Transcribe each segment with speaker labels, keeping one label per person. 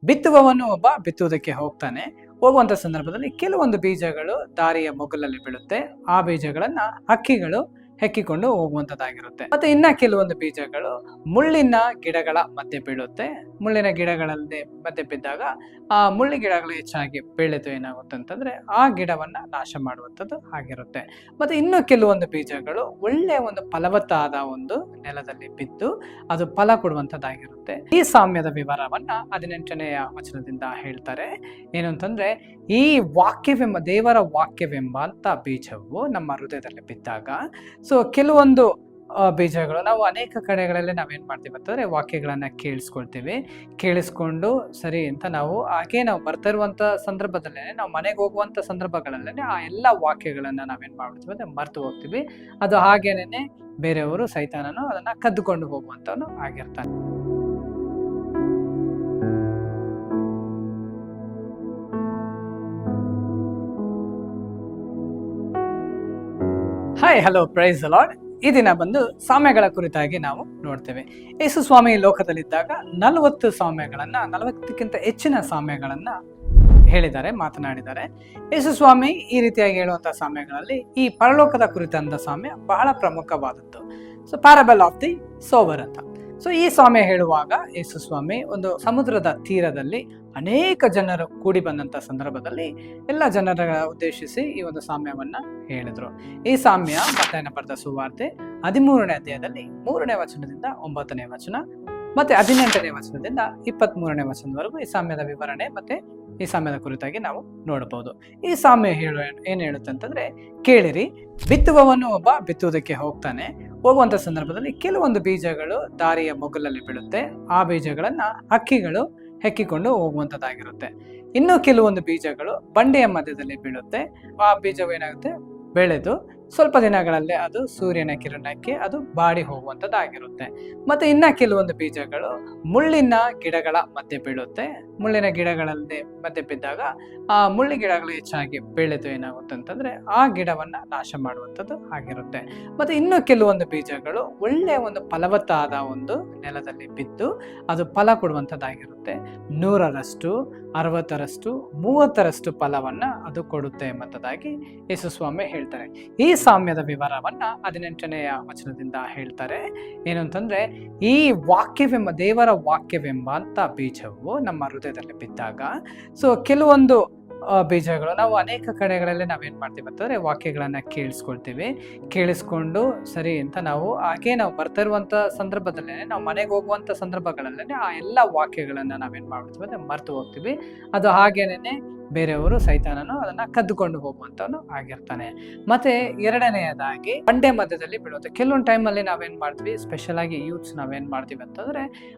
Speaker 1: ಬಿತ್ತುವವನು ಒಬ್ಬ ಬಿತ್ತುವುದಕ್ಕೆ ಹೋಗ್ತಾನೆ. ಹೋಗುವಂತ ಸಂದರ್ಭದಲ್ಲಿ ಕೆಲವೊಂದು ಬೀಜಗಳು ದಾರಿಯ ಮೊಗ್ಗಲಲ್ಲಿ ಬೀಳುತ್ತೆ. ಆ ಬೀಜಗಳನ್ನ ಹಕ್ಕಿಗಳು ಹೆಕ್ಕಿಕೊಂಡು ಹೋಗುವಂತದ್ದಾಗಿರುತ್ತೆ. ಮತ್ತೆ ಇನ್ನ ಕೆಲವೊಂದು ಬೀಜಗಳು ಮುಳ್ಳಿನ ಗಿಡಗಳ ಮಧ್ಯೆ ಬೀಳುತ್ತೆ. ಮುಳ್ಳಿನ ಗಿಡಗಳಲ್ಲಿ ಮಧ್ಯೆ ಬಿದ್ದಾಗ ಆ ಮುಳ್ಳಿ ಗಿಡಗಳು ಹೆಚ್ಚಾಗಿ ಬೆಳೆದು ಏನಾಗುತ್ತೆ ಅಂತಂದ್ರೆ ಆ ಗಿಡವನ್ನ ನಾಶ ಮಾಡುವಂಥದ್ದು ಆಗಿರುತ್ತೆ. ಮತ್ತೆ ಇನ್ನು ಕೆಲವೊಂದು ಬೀಜಗಳು ಒಳ್ಳೆಯ ಒಂದು ಫಲವತ್ತಾದ ಒಂದು ನೆಲದಲ್ಲಿ ಬಿದ್ದು ಅದು ಫಲ ಕೊಡುವಂತದ್ದಾಗಿರುತ್ತೆ. ಈ ಸಾಮ್ಯದ ವಿವರವನ್ನ 18ನೆಯ ವಚನದಿಂದ ಹೇಳ್ತಾರೆ. ಏನು ಅಂತಂದ್ರೆ, ಈ ವಾಕ್ಯವೆಂಬ ದೇವರ ವಾಕ್ಯವೆಂಬ ಅಂತ ಬೀಜವು ನಮ್ಮ ಹೃದಯದಲ್ಲಿ ಬಿದ್ದಾಗ, ಸೊ ಕೆಲವೊಂದು ಬೀಜಗಳು ನಾವು ಅನೇಕ ಕಡೆಗಳಲ್ಲಿ ನಾವೇನ್ ಮಾಡ್ತೀವಿ ಅಂತಂದ್ರೆ ವಾಕ್ಯಗಳನ್ನ ಕೇಳಿಸ್ಕೊಳ್ತೀವಿ. ಕೇಳಿಸ್ಕೊಂಡು ಸರಿ ಅಂತ ನಾವು ಹಾಗೆ ನಾವು ಬರ್ತಿರುವಂತ ಸಂದರ್ಭದಲ್ಲೇನೆ, ನಾವು ಮನೆಗೆ ಹೋಗುವಂತ ಸಂದರ್ಭಗಳಲ್ಲೇನೆ ಆ ಎಲ್ಲ ವಾಕ್ಯಗಳನ್ನ ನಾವೇನ್ ಮಾಡ್ತೀವಿ ಅಂದ್ರೆ ಮರ್ತು ಹೋಗ್ತೀವಿ. ಅದು ಹಾಗೇನೆ ಬೇರೆಯವರು ಸೈತಾನನು ಅದನ್ನ ಕದ್ದುಕೊಂಡು ಹೋಗುವಂತವನು ಆಗಿರ್ತಾನೆ. Hi, hello, praise the Lord. ಈ ದಿನ ಬಂದು ಸಾಮ್ಯಗಳ ಕುರಿತಾಗಿ ನಾವು ನೋಡ್ತೇವೆ. ಯೇಸು ಸ್ವಾಮಿ ಲೋಕದಲ್ಲಿದ್ದಾಗ 40 ಸಾಮ್ಯಗಳನ್ನ, 40ಕ್ಕಿಂತ ಹೆಚ್ಚಿನ ಸಾಮ್ಯಗಳನ್ನ ಹೇಳಿದ್ದಾರೆ, ಮಾತನಾಡಿದ್ದಾರೆ. ಯೇಸು ಸ್ವಾಮಿ ಈ ರೀತಿಯಾಗಿ ಹೇಳುವಂತಹ ಸಾಮ್ಯಗಳಲ್ಲಿ ಈ ಪರಲೋಕದ ಕುರಿತಂತ ಸಾಮ್ಯ ಬಹಳ ಪ್ರಮುಖವಾದದ್ದು. So parable of the sower ಅಂತ. ಸೊ ಈ ಸಾಮ್ಯ ಹೇಳುವಾಗ ಯೇಸು ಸ್ವಾಮಿ ಒಂದು ಸಮುದ್ರದ ತೀರದಲ್ಲಿ ಅನೇಕ ಜನರು ಕೂಡಿ ಬಂದಂತ ಸಂದರ್ಭದಲ್ಲಿ ಎಲ್ಲ ಜನರ ಉದ್ದೇಶಿಸಿ ಈ ಒಂದು ಸಾಮ್ಯವನ್ನ ಹೇಳಿದ್ರು. ಈ ಸಾಮ್ಯ ಮತ್ತಾಯನ ಬರೆದ ಸುವಾರ್ತೆ 13ನೇ ಅಧ್ಯಾಯದಲ್ಲಿ 3ನೇ ವಚನದಿಂದ 9ನೇ ವಚನ ಮತ್ತೆ 18ನೇ ವಚನದಿಂದ 23ನೇ ವಚನದವರೆಗೂ ಈ ಸಾಮ್ಯದ ವಿವರಣೆ ಮತ್ತೆ ಈ ಸಾಮ್ಯದ ಕುರಿತಾಗಿ ನಾವು ನೋಡಬಹುದು. ಈ ಸಾಮ್ಯ ಏನ್ ಹೇಳುತ್ತೆ ಅಂತಂದ್ರೆ, ಕೇಳಿರಿ, ಬಿತ್ತುವವನು ಒಬ್ಬ ಬಿತ್ತುವುದಕ್ಕೆ ಹೋಗ್ತಾನೆ. ಹೋಗುವಂತ ಸಂದರ್ಭದಲ್ಲಿ ಕೆಲವೊಂದು ಬೀಜಗಳು ದಾರಿಯ ಮೊಗ್ಗಲಲ್ಲಿ ಬೀಳುತ್ತೆ. ಆ ಬೀಜಗಳನ್ನ ಹಕ್ಕಿಗಳು ಹೆಕ್ಕಿಕೊಂಡು ಹೋಗುವಂತದ್ದಾಗಿರುತ್ತೆ. ಇನ್ನು ಕೆಲವೊಂದು ಬೀಜಗಳು ಬಂಡೆಯ ಮಧ್ಯದಲ್ಲಿ ಬೀಳುತ್ತೆ. ಆ ಬೀಜವು ಏನಾಗುತ್ತೆ, ಬೆಳೆದು ಸ್ವಲ್ಪ ದಿನಗಳಲ್ಲೇ ಅದು ಸೂರ್ಯನ ಕಿರಣಕ್ಕೆ ಅದು ಬಾಡಿ ಹೋಗುವಂತದ್ದಾಗಿರುತ್ತೆ. ಮತ್ತೆ ಇನ್ನ ಕೆಲವೊಂದು ಬೀಜಗಳು ಮುಳ್ಳಿನ ಗಿಡಗಳ ಮಧ್ಯೆ ಬೀಳುತ್ತೆ. ಮುಳ್ಳಿನ ಗಿಡಗಳಲ್ಲಿ ಮಧ್ಯೆ ಬಿದ್ದಾಗ ಆ ಮುಳ್ಳಿ ಗಿಡಗಳು ಹೆಚ್ಚಾಗಿ ಬೆಳೆದು ಏನಾಗುತ್ತೆ ಅಂತಂದ್ರೆ ಆ ಗಿಡವನ್ನ ನಾಶ ಮಾಡುವಂಥದ್ದು ಆಗಿರುತ್ತೆ. ಮತ್ತೆ ಇನ್ನು ಕೆಲವೊಂದು ಬೀಜಗಳು ಒಳ್ಳೆಯ ಒಂದು ಫಲವತ್ತಾದ ಒಂದು ನೆಲದಲ್ಲಿ ಬಿದ್ದು ಅದು ಫಲ ಕೊಡುವಂಥದ್ದಾಗಿರುತ್ತೆ. 100ರಷ್ಟು, 60ರಷ್ಟು, 30ರಷ್ಟು ಫಲವನ್ನ ಅದು ಕೊಡುತ್ತೆ ಎಂಬುದಾಗಿ ಯೇಸು ಸ್ವಾಮಿ ಹೇಳ್ತಾರೆ. ಈ ಸಾಮ್ಯದ ವಿವರವನ್ನ 18ನೆಯ ವಚನದಿಂದ ಹೇಳ್ತಾರೆ. ಏನು ಅಂತಂದ್ರೆ, ಈ ವಾಕ್ಯವೆಂಬ ದೇವರ ವಾಕ್ಯವೆಂಬ ಅಂತ ಬೀಜವು ನಮ್ಮ ಹೃದಯದಲ್ಲಿ ಬಿದ್ದಾಗ, ಸೊ ಕೆಲವೊಂದು ಬೀಜಗಳು ನಾವು ಅನೇಕ ಕಡೆಗಳಲ್ಲಿ ನಾವೇನ್ ಮಾಡ್ತೀವಿ ಅಂತಂದ್ರೆ ವಾಕ್ಯಗಳನ್ನ ಕೇಳಿಸ್ಕೊಳ್ತೀವಿ. ಕೇಳಿಸ್ಕೊಂಡು ಸರಿ ಅಂತ ನಾವು ಹಾಗೆ ನಾವು ಬರ್ತಿರುವಂತ ಸಂದರ್ಭದಲ್ಲೇನೆ, ನಾವು ಮನೆಗೆ ಹೋಗುವಂತ ಸಂದರ್ಭಗಳಲ್ಲೇನೆ ಆ ಎಲ್ಲ ವಾಕ್ಯಗಳನ್ನ ನಾವೇನ್ ಮಾಡ್ತೀವಿ ಅಂದ್ರೆ ಮರ್ತು ಹೋಗ್ತೀವಿ. ಅದು ಹಾಗೇನೆ ಬೇರೆಯವರು ಸೈತಾನನು ಅದನ್ನ ಕದ್ದುಕೊಂಡು ಹೋಗುವಂತವನು ಆಗಿರ್ತಾನೆ. ಮತ್ತೆ ಎರಡನೆಯದಾಗಿ ಬಂಡೆ ಮಧ್ಯದಲ್ಲಿ ಬೀಳುತ್ತೆ. ಕೆಲವೊಂದು ಟೈಮಲ್ಲಿ ನಾವೇನ್ ಮಾಡ್ತೀವಿ, ಸ್ಪೆಷಲ್ ಆಗಿ ಯೂತ್ಸ್ ನಾವೇನ್ ಮಾಡ್ತೀವಿ ಅಂತಂದ್ರೆ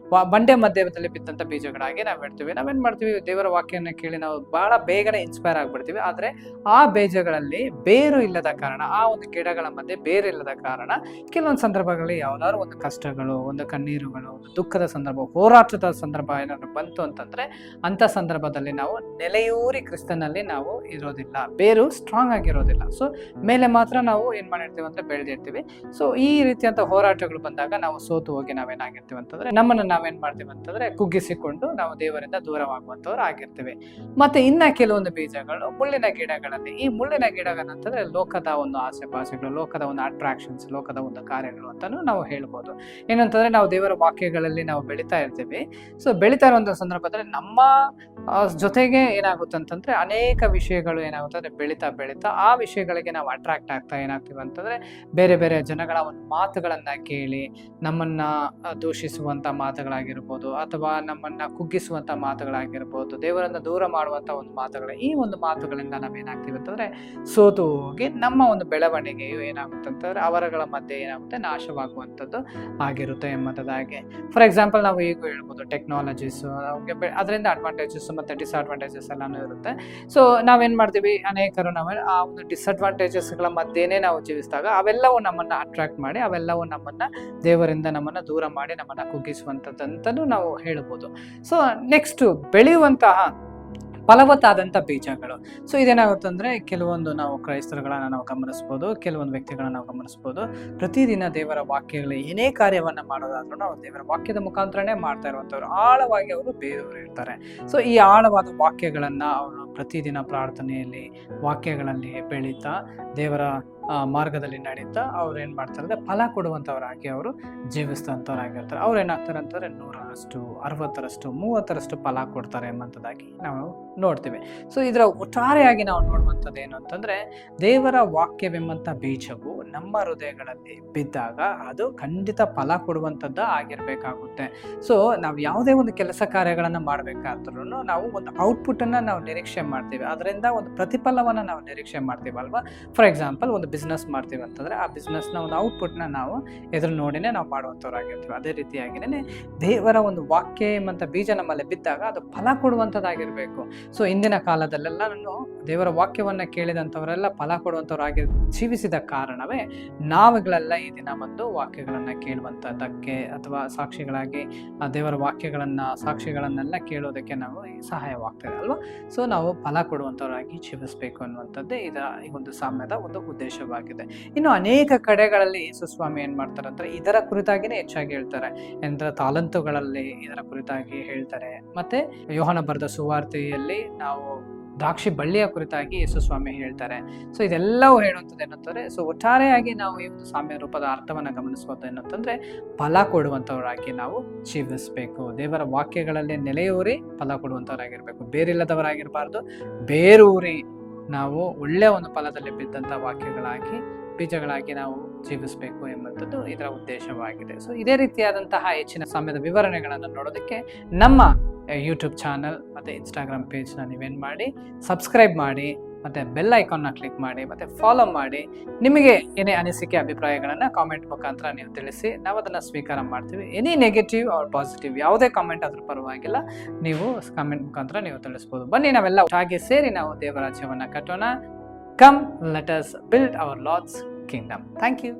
Speaker 1: ಬಂಡೆ ಮಧ್ಯದಲ್ಲಿ ಬಿದ್ದಂತ ಬೀಜಗಳಾಗಿ ನಾವೇನ್ ಮಾಡ್ತೀವಿ, ದೇವರ ವಾಕ್ಯನ ಕೇಳಿ ನಾವು ಬಹಳ ಬೇಗನೆ ಇನ್ಸ್ಪೈರ್ ಆಗ್ಬಿಡ್ತೀವಿ. ಆದ್ರೆ ಆ ಬೀಜಗಳಲ್ಲಿ ಬೇರು ಇಲ್ಲದ ಕಾರಣ, ಆ ಒಂದು ಗಿಡಗಳ ಮಧ್ಯೆ ಬೇರು ಇಲ್ಲದ ಕಾರಣ ಕೆಲವೊಂದು ಸಂದರ್ಭಗಳಲ್ಲಿ ಯಾವ್ದಾದ್ರು ಒಂದು ಕಷ್ಟಗಳು, ಒಂದು ಕಣ್ಣೀರುಗಳು, ಒಂದು ದುಃಖದ ಸಂದರ್ಭ, ಹೋರಾಟದ ಸಂದರ್ಭ ಏನಾದ್ರು ಬಂತು ಅಂತಂದ್ರೆ ಅಂತ ಸಂದರ್ಭದಲ್ಲಿ ನಾವು ನೆಲೆಯೂರಿ ಕ್ರಿಸ್ತನಲ್ಲಿ ನಾವು ಇರೋದಿಲ್ಲ, ಬೇರು ಸ್ಟ್ರಾಂಗ್ ಆಗಿರೋದಿಲ್ಲ. ಸೊ ಮೇಲೆ ಮಾತ್ರ ನಾವು ಏನ್ ಮಾಡಿರ್ತೀವಿ ಅಂದ್ರೆ ಬೆಳೆದಿರ್ತೀವಿ. ಸೊ ಈ ರೀತಿಯಂತ ಹೋರಾಟಗಳು ಬಂದಾಗ ನಾವು ಸೋತು ಹೋಗಿ ನಾವೇನಾಗಿರ್ತೀವಿ ಅಂತಂದ್ರೆ ನಮ್ಮನ್ನ ನಾವೇನ್ ಮಾಡ್ತೀವಿ ಅಂತಂದ್ರೆ ಕುಗ್ಗಿಸಿಕೊಂಡು ನಾವು ದೇವರಿಂದ ದೂರವಾಗುವಂತವ್ರು ಆಗಿರ್ತೀವಿ. ಮತ್ತೆ ಇನ್ನ ಕೆಲವೊಂದು ಬೀಜಗಳು ಮುಳ್ಳಿನ ಗಿಡಗಳಲ್ಲಿ, ಈ ಮುಳ್ಳಿನ ಗಿಡಗಳಂತಂದ್ರೆ ಲೋಕದ ಒಂದು ಆಸೆ ಪಾಸೆಗಳು, ಲೋಕದ ಒಂದು ಅಟ್ರಾಕ್ಷನ್ಸ್, ಲೋಕದ ಒಂದು ಕಾರ್ಯಗಳು ಅಂತಾನು ನಾವು ಹೇಳ್ಬೋದು. ಏನಂತಂದ್ರೆ ನಾವು ದೇವರ ವಾಕ್ಯಗಳಲ್ಲಿ ನಾವು ಬೆಳಿತಾ ಇರ್ತೀವಿ. ಸೊ ಬೆಳಿತಾ ಇರುವಂತ ಸಂದರ್ಭದಲ್ಲಿ ನಮ್ಮ ಜೊತೆಗೆ ಏನಾಗುತ್ತೆ ಅಂತಂದ್ರೆ ಅನೇಕ ವಿಷಯಗಳು ಏನಾಗುತ್ತೆ ಅಂದ್ರೆ ಬೆಳಿತಾ ಆ ವಿಷಯಗಳಿಗೆ ನಾವು ಅಟ್ರಾಕ್ಟ್ ಆಗ್ತಾ ಏನಾಗ್ತೀವಿ ಅಂತಂದ್ರೆ ಬೇರೆ ಬೇರೆ ಜನಗಳ ಒಂದು ಮಾತುಗಳನ್ನ ಕೇಳಿ ನಮ್ಮನ್ನ ದೂಷಿಸುವಂತ ಮಾತುಗಳಾಗಿರ್ಬೋದು, ಅಥವಾ ನಮ್ಮನ್ನ ಕುಗ್ಗಿಸುವಂತ ಮಾತುಗಳಾಗಿರ್ಬೋದು, ದೇವರನ್ನ ದೂರ ಮಾಡುವಂತ ಒಂದು ಮಾತುಗಳು, ಈ ಒಂದು ಮಾತುಗಳಿಂದ ನಾವೇನಾಗ್ತೀವಿ ಅಂತಂದ್ರೆ ಸೋತು ಹೋಗಿ ನಮ್ಮ ಒಂದು ಬೆಳವಣಿಗೆಯು ಏನಾಗುತ್ತೆ ಅಂತಂದ್ರೆ ಅವರಗಳ ಮಧ್ಯೆ ಏನಾಗುತ್ತೆ, ನಾಶವಾಗುವಂಥದ್ದು ಆಗಿರುತ್ತೆ ಎಂಬುದಾಗಿ. ಫಾರ್ ಎಕ್ಸಾಂಪಲ್ ನಾವು ಈಗ ಹೇಳ್ಬೋದು, ಟೆಕ್ನಾಲಜೀಸ್ ಅದರಿಂದ ಅಡ್ವಾಂಟೇಜಸ್ ಮತ್ತೆ ಡಿಸ್ಅಡ್ವಾಂಟೇಜಸ್ ಎಲ್ಲಾನು ಇರುತ್ತೆ. ಸೊ ನಾವೇನ್ ಮಾಡ್ತೀವಿ, ಅನೇಕರು ಆ ಒಂದು ಡಿಸ್ಅಡ್ವಾಂಟೇಜಸ್ ಗಳ ಮಧ್ಯೆನೇ ನಾವು ಜೀವಿಸಿದಾಗ ಅವೆಲ್ಲವೂ ನಮ್ಮನ್ನ ಅಟ್ರಾಕ್ಟ್ ಮಾಡಿ, ಅವೆಲ್ಲವೂ ನಮ್ಮನ್ನ ದೇವರಿಂದ ನಮ್ಮನ್ನ ದೂರ ಮಾಡಿ ನಮ್ಮನ್ನ ಕುಗ್ಗಿಸುವಂತದ್ದಂತನೂ ನಾವು ಹೇಳ್ಬೋದು. ಸೊ ನೆಕ್ಸ್ಟ್ ಬೆಳೆಯುವಂತಹ ಫಲವತ್ತಾದಂಥ ಬೀಜಗಳು. ಸೊ ಇದೇನಾಗುತ್ತೆ ಅಂದರೆ ಕೆಲವೊಂದು ನಾವು ಕ್ರೈಸ್ತರುಗಳನ್ನ ನಾವು ಗಮನಿಸ್ಬೋದು, ಕೆಲವೊಂದು ವ್ಯಕ್ತಿಗಳನ್ನ ನಾವು ಗಮನಿಸ್ಬೋದು. ಪ್ರತಿದಿನ ದೇವರ ವಾಕ್ಯಗಳು ಏನೇ ಕಾರ್ಯವನ್ನು ಮಾಡೋದಾದ್ರೂ ನಾವು ದೇವರ ವಾಕ್ಯದ ಮುಖಾಂತರನೇ ಮಾಡ್ತಾ ಇರುವಂಥವ್ರು, ಆಳವಾಗಿ ಅವರು ಬೇರೆಯವರು ಇರ್ತಾರೆ. ಸೊ ಈ ಆಳವಾದ ವಾಕ್ಯಗಳನ್ನು ಅವರು ಪ್ರತಿದಿನ ಪ್ರಾರ್ಥನೆಯಲ್ಲಿ ವಾಕ್ಯಗಳಲ್ಲಿ ಬೆಳೀತಾ ದೇವರ ಮಾರ್ಗದಲ್ಲಿ ನಡೀತಾ ಅವ್ರು ಏನು ಮಾಡ್ತಾರೆ ಅಂದರೆ ಫಲ ಕೊಡುವಂಥವರಾಗಿ ಅವರು ಜೀವಿಸ್ತಂಥವ್ರಾಗಿರ್ತಾರೆ. ಅವ್ರು ಏನಾಗ್ತಾರೆ ಅಂತಂದರೆ 100ರಷ್ಟು 60ರಷ್ಟು 30ರಷ್ಟು ಫಲ ಕೊಡ್ತಾರೆ ಎಂಬಂಥದ್ದಾಗಿ ನಾವು ನೋಡ್ತೀವಿ. ಸೊ ಇದರ ಒಟ್ಟಾರೆಯಾಗಿ ನಾವು ನೋಡುವಂಥದ್ದು ಏನು ಅಂತಂದರೆ, ದೇವರ ವಾಕ್ಯವೆಂಬಂಥ ಬೀಜವು ನಮ್ಮ ಹೃದಯಗಳಲ್ಲಿ ಬಿದ್ದಾಗ ಅದು ಖಂಡಿತ ಫಲ ಕೊಡುವಂಥದ್ದು ಆಗಿರಬೇಕಾಗುತ್ತೆ. ಸೊ ನಾವು ಯಾವುದೇ ಒಂದು ಕೆಲಸ ಕಾರ್ಯಗಳನ್ನು ಮಾಡಬೇಕಾದ್ರೂ ನಾವು ಒಂದು ಔಟ್ಪುಟ್ಟನ್ನು ನಾವು ನಿರೀಕ್ಷೆ ಮಾಡ್ತೀವಿ, ಅದರಿಂದ ಒಂದು ಪ್ರತಿಫಲವನ್ನು ನಾವು ನಿರೀಕ್ಷೆ ಮಾಡ್ತೀವಿ ಅಲ್ವಾ. ಫಾರ್ ಎಕ್ಸಾಂಪಲ್ ಒಂದು ಬಿಸ್ನೆಸ್ ಮಾಡ್ತೀವಿ ಅಂತಂದರೆ ಆ ಬಿಸ್ನೆಸ್ನ ಒಂದು ಔಟ್ಪುಟ್ನ ನಾವು ಎದುರು ನೋಡಿನೇ ನಾವು ಮಾಡುವಂಥವ್ರಾಗಿರ್ತೀವಿ. ಅದೇ ರೀತಿಯಾಗಿಯೇ ದೇವರ ಒಂದು ವಾಕ್ಯ ಎಂಬಂಥ ಬೀಜ ನಮ್ಮಲ್ಲಿ ಬಿದ್ದಾಗ ಅದು ಫಲ ಕೊಡುವಂಥದ್ದಾಗಿರಬೇಕು. ಸೊ ಇಂದಿನ ಕಾಲದಲ್ಲೆಲ್ಲ ದೇವರ ವಾಕ್ಯವನ್ನು ಕೇಳಿದಂಥವರೆಲ್ಲ ಫಲ ಕೊಡುವಂಥವ್ರಾಗಿ ಜೀವಿಸಿದ ಕಾರಣವೇ ನಾವುಗಳೆಲ್ಲ ಈ ದಿನ ಬಂದು ವಾಕ್ಯಗಳನ್ನು ಕೇಳುವಂಥದ್ದಕ್ಕೆ ಅಥವಾ ಸಾಕ್ಷಿಗಳಾಗಿ ದೇವರ ವಾಕ್ಯಗಳನ್ನು ಸಾಕ್ಷಿಗಳನ್ನೆಲ್ಲ ಕೇಳೋದಕ್ಕೆ ನಾವು ಸಹಾಯವಾಗ್ತದೆ ಅಲ್ವಾ. ಸೊ ನಾವು ಫಲ ಕೊಡುವಂಥವರಾಗಿ ಜೀವಿಸಬೇಕು ಅನ್ನುವಂಥದ್ದೇ ಈ ಒಂದು ಸಾಮ್ಯದ ಒಂದು ಉದ್ದೇಶವಾಗಿದೆ. ಇನ್ನು ಅನೇಕ ಕಡೆಗಳಲ್ಲಿ ಯೇಸು ಸ್ವಾಮಿ ಏನ್ ಮಾಡ್ತಾರೆ ಅಂದ್ರೆ ಇದರ ಕುರಿತಾಗಿನೇ ಹೆಚ್ಚಾಗಿ ಹೇಳ್ತಾರೆ. ತಾಲಂತುಗಳಲ್ಲಿ ಇದರ ಕುರಿತಾಗಿ ಹೇಳ್ತಾರೆ. ಮತ್ತೆ ಯೋಹಾನ ಬರೆದ ಸುವಾರ್ತೆಯಲ್ಲಿ ನಾವು ದ್ರಾಕ್ಷಿ ಬಳ್ಳಿಯ ಕುರಿತಾಗಿ ಯೇಸು ಸ್ವಾಮಿ ಹೇಳ್ತಾರೆ. ಸೊ ಇದೆಲ್ಲವೂ ಹೇಳುವಂಥದ್ದು ಏನಂತಂದ್ರೆ, ಸೊ ಒಟ್ಟಾರೆಯಾಗಿ ನಾವು ಈ ಒಂದು ಸಾಮ್ಯ ರೂಪದ ಅರ್ಥವನ್ನ ಗಮನಿಸಬಹುದು ಏನಂತಂದ್ರೆ, ಫಲ ಕೊಡುವಂಥವರಾಗಿ ನಾವು ಜೀವಿಸಬೇಕು. ದೇವರ ವಾಕ್ಯಗಳಲ್ಲಿ ನೆಲೆಯೂರಿ ಫಲ ಕೊಡುವಂಥವರಾಗಿರ್ಬೇಕು. ಬೇರಿಲ್ಲದವರಾಗಿರಬಾರ್ದು, ಬೇರೂರಿ ನಾವು ಒಳ್ಳೆಯ ಒಂದು ಫಲದಲ್ಲಿ ಬಿದ್ದಂಥ ವಾಕ್ಯಗಳಾಗಿ ಬೀಜಗಳಾಗಿ ನಾವು ಜೀವಿಸಬೇಕು ಎಂಬಂಥದ್ದು ಇದರ ಉದ್ದೇಶವಾಗಿದೆ. ಸೊ ಇದೇ ರೀತಿಯಾದಂತಹ ಹೆಚ್ಚಿನ ಸಮಯದ ವಿವರಣೆಗಳನ್ನು ನೋಡೋದಕ್ಕೆ ನಮ್ಮ ಯೂಟ್ಯೂಬ್ ಚಾನಲ್ ಮತ್ತು ಇನ್ಸ್ಟಾಗ್ರಾಮ್ ಪೇಜ್ನ ನೀವೇನು ಮಾಡಿ ಸಬ್ಸ್ಕ್ರೈಬ್ ಮಾಡಿ, ಮತ್ತು ಬೆಲ್ ಐಕಾನ್ನ ಕ್ಲಿಕ್ ಮಾಡಿ, ಮತ್ತು ಫಾಲೋ ಮಾಡಿ. ನಿಮಗೆ ಏನೇ ಅನಿಸಿಕೆ ಅಭಿಪ್ರಾಯಗಳನ್ನು ಕಾಮೆಂಟ್ ಮುಖಾಂತರ ನೀವು ತಿಳಿಸಿ, ನಾವು ಅದನ್ನು ಸ್ವೀಕಾರ ಮಾಡ್ತೀವಿ. ಎನಿ ನೆಗೆಟಿವ್ ಆರ್ ಪಾಸಿಟಿವ್ ಯಾವುದೇ ಕಾಮೆಂಟ್ ಆದರೂ ಪರವಾಗಿಲ್ಲ, ನೀವು ಕಾಮೆಂಟ್ ಮುಖಾಂತರ ನೀವು ತಿಳಿಸ್ಬೋದು. ಬನ್ನಿ ನಾವೆಲ್ಲ ಒಟ್ಟಾಗಿ ಸೇರಿ ನಾವು ದೇವರಾಜ್ಯವನ್ನು ಕಟ್ಟೋಣ. Come, let us build our Lord's kingdom. Thank you.